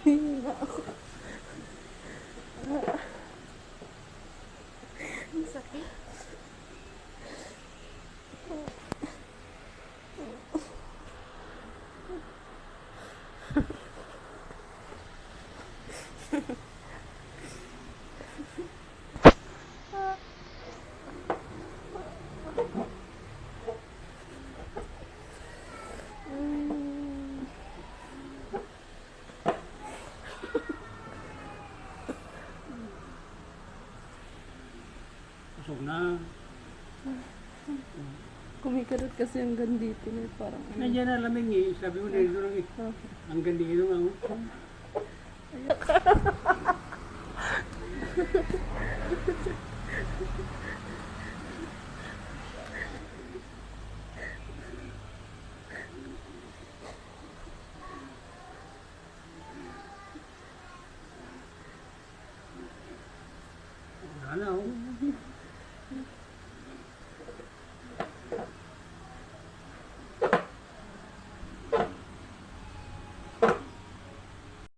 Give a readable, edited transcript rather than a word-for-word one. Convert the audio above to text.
Hina ako. Ang sakit. Busog na. Kumikarot kasi hanggang dito na parang Nandiyan na lamig eh. Sabi mo na ito lang eh. Hanggang dito nga. Oh.